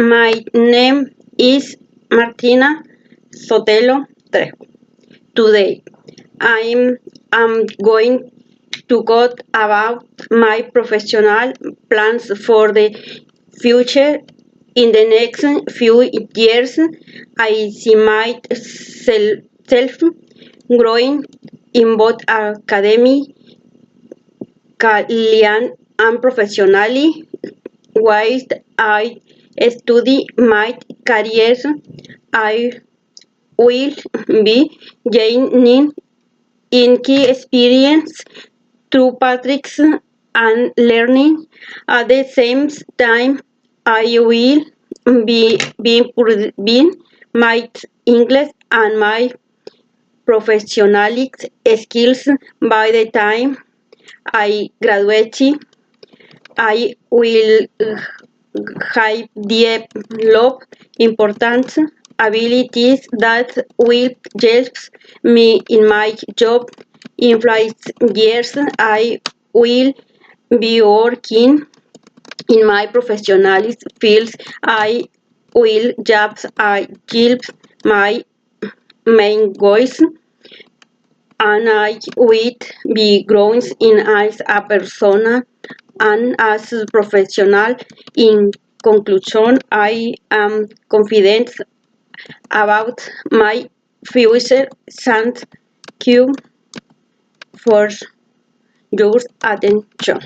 My name is Martina Sotelo Trejo. Today, I'm going to talk about my professional plans for the future. In the next few years, I see myself growing in both academically and professionally. While I study my career, I will be gaining in key experience through practice and learning. At the same time, I will be improving my English and my professional skills. By the time I graduate, I will have developed important abilities that will help me in my job. In 5 years, I will be working in my professional fields. I will jobs achieve my main goals, and I will be growing in as a person and as a professional. In conclusion, I am confident about my future. Thank you for your attention.